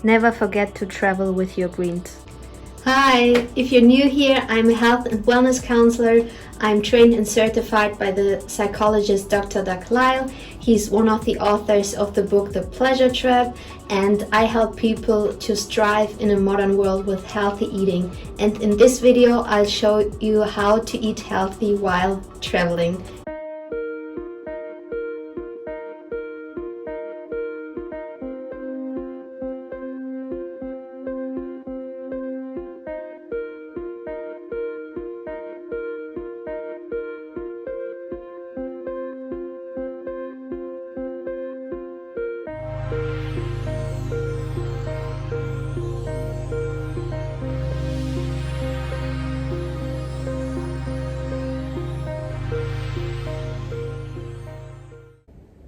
Never forget to travel with your greens. Hi, if you're new here, I'm a health and wellness counselor. I'm trained and certified by the psychologist Dr. Doug Lyle. He's one of the authors of the book The Pleasure Trap, and I help people to strive in a modern world with healthy eating. And in this video, I'll show you how to eat healthy while traveling.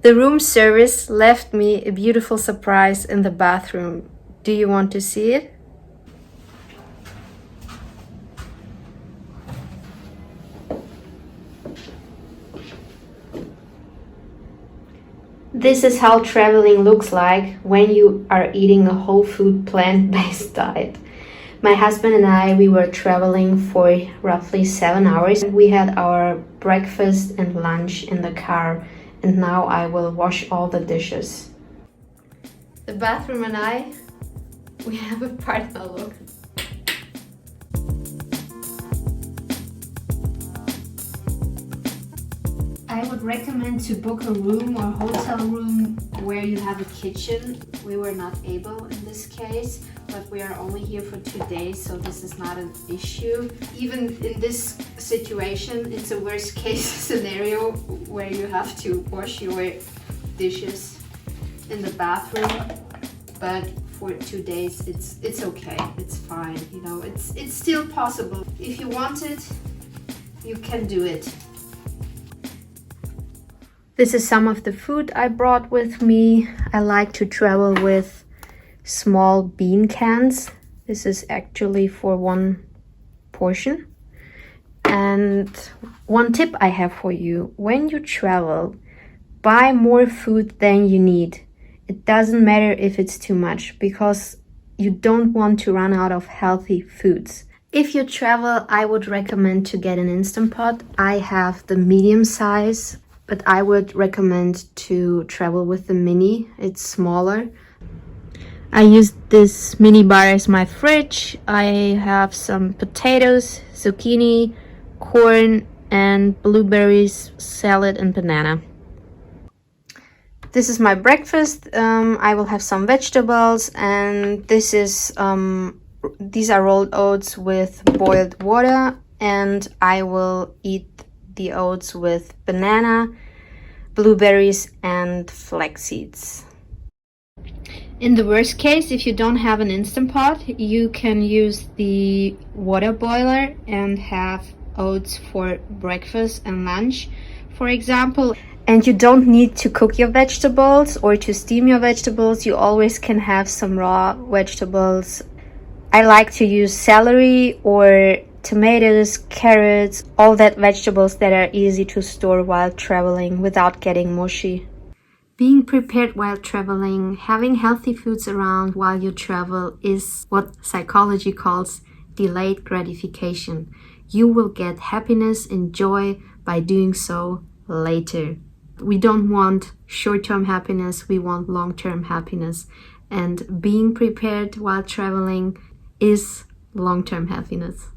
The room service left me a beautiful surprise in the bathroom. Do you want to see it? This is how traveling looks like when you are eating a whole food plant-based diet. My husband and I, we were traveling for roughly 7 hours. We had our breakfast and lunch in the car, and now I will wash all the dishes. The bathroom and I, we have a partner look. I would recommend to book a room or hotel room where you have a kitchen. We were not able in this case, but we are only here for 2 days, so this is not an issue. Even in this situation, it's a worst case scenario where you have to wash your dishes in the bathroom, but for 2 days it's okay, it's fine, you know, it's still possible. If you want it, you can do it. This is some of the food I brought with me. I like to travel with small bean cans. This is actually for one portion. And one tip I have for you: when you travel, buy more food than you need. It doesn't matter if it's too much, because you don't want to run out of healthy foods. If you travel, I would recommend to get an Instant Pot. I have the medium size, but I would recommend to travel with the mini. It's smaller. I use this mini bar as my fridge. I have some potatoes, zucchini, corn, and blueberries, salad, and banana. This is my breakfast. I will have some vegetables, and this is these are rolled oats with boiled water, and I will eat the oats with banana, blueberries, and flax seeds. In the worst case, if you don't have an Instant Pot, you can use the water boiler and have oats for breakfast and lunch, for example. And you don't need to cook your vegetables or to steam your vegetables. You always can have some raw vegetables. I like to use celery or tomatoes, carrots, all that vegetables that are easy to store while traveling without getting mushy. Being prepared while traveling, having healthy foods around while you travel is what psychology calls delayed gratification. You will get happiness and joy by doing so later. We don't want short-term happiness, we want long-term happiness. And being prepared while traveling is long-term happiness.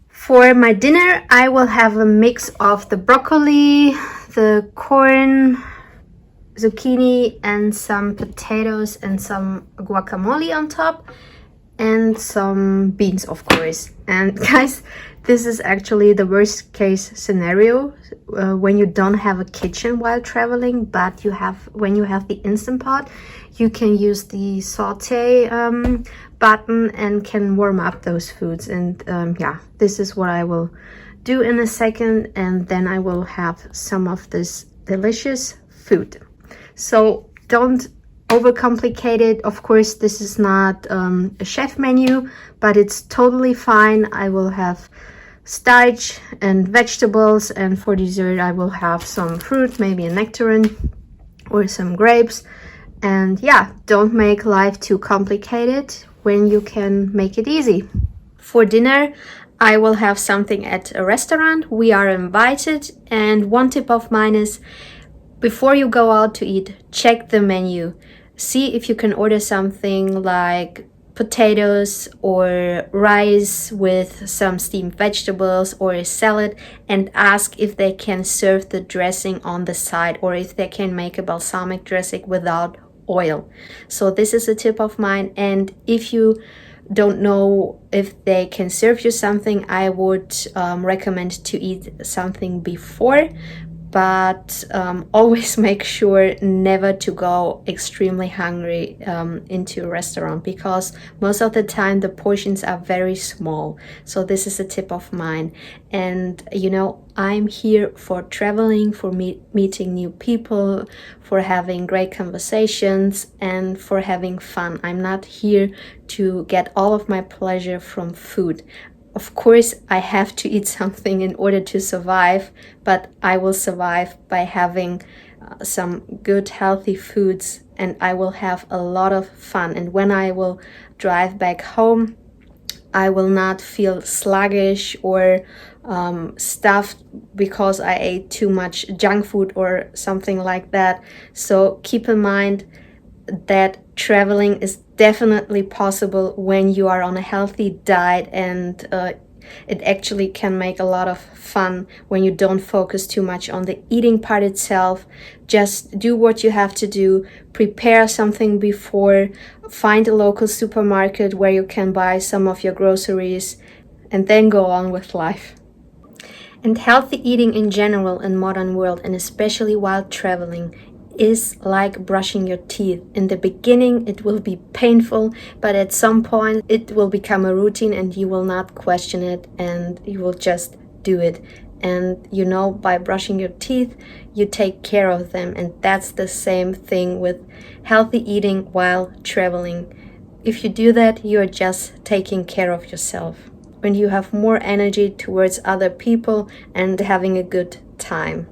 For my dinner, I will have a mix of the broccoli, the corn, zucchini, and some potatoes and some guacamole on top, and some beans, of course. And guys, this is actually the worst case scenario when you don't have a kitchen while traveling, but when you have the Instant Pot, you can use the saute button and can warm up those foods. And yeah, this is what I will do in a second, and then I will have some of this delicious food. So don't overcomplicate it. Of course, this is not a chef menu, but it's totally fine. I will have starch and vegetables, and for dessert I will have some fruit, maybe a nectarine or some grapes, And yeah, don't make life too complicated when you can make it easy. For dinner, I will have something at a restaurant. We are invited, and one tip of mine is, before you go out to eat, check the menu. See if you can order something like potatoes or rice with some steamed vegetables or a salad, and ask if they can serve the dressing on the side or if they can make a balsamic dressing without oil. So this is a tip of mine, and if you don't know if they can serve you something, I would recommend to eat something before, but always make sure never to go extremely hungry into a restaurant, because most of the time the portions are very small. So this is a tip of mine. And you know, I'm here for traveling, for meeting new people, for having great conversations, and for having fun. I'm not here to get all of my pleasure from food. Of course, I have to eat something in order to survive, but I will survive by having some good healthy foods, and I will have a lot of fun. And when I will drive back home, I will not feel sluggish or stuffed because I ate too much junk food or something like that. So keep in mind that traveling is definitely possible when you are on a healthy diet, and it actually can make a lot of fun when you don't focus too much on the eating part itself. Just do what you have to do, prepare something before, find a local supermarket where you can buy some of your groceries, and then go on with life. And healthy eating in general in modern world, and especially while traveling, is like brushing your teeth. In the beginning it will be painful, but at some point it will become a routine and you will not question it, and you will just do it. And you know, by brushing your teeth you take care of them, and that's the same thing with healthy eating while traveling. If you do that, you're just taking care of yourself, when you have more energy towards other people and having a good time.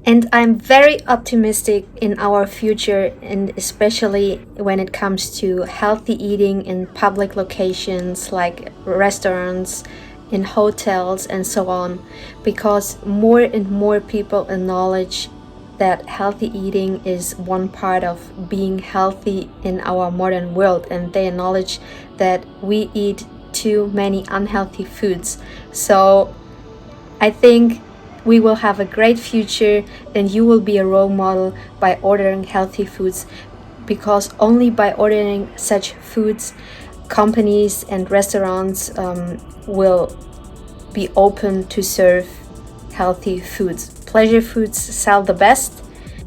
And I'm very optimistic in our future, and especially when it comes to healthy eating in public locations like restaurants, in hotels, and so on, because more and more people acknowledge that healthy eating is one part of being healthy in our modern world, and they acknowledge that we eat too many unhealthy foods. So I think we will have a great future, and you will be a role model by ordering healthy foods, because only by ordering such foods, companies and restaurants will be open to serve healthy foods. Pleasure foods sell the best,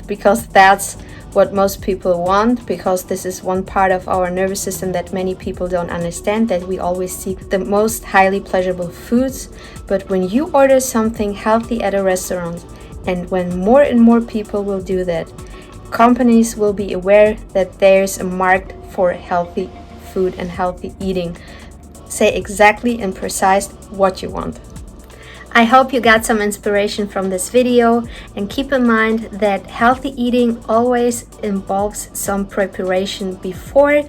because that's what most people want, because this is one part of our nervous system that many people don't understand, that we always seek the most highly pleasurable foods. But when you order something healthy at a restaurant, and when more and more people will do that, companies will be aware that there's a market for healthy food and healthy eating. Say exactly and precise what you want. I hope you got some inspiration from this video, and keep in mind that healthy eating always involves some preparation before,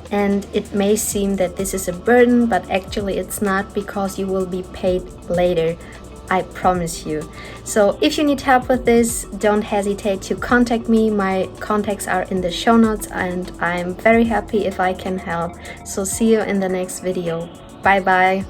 and it may seem that this is a burden, but actually it's not, because you will be paid later. I promise you. So if you need help with this, don't hesitate to contact me. My contacts are in the show notes, and I'm very happy if I can help. So see you in the next video. Bye bye.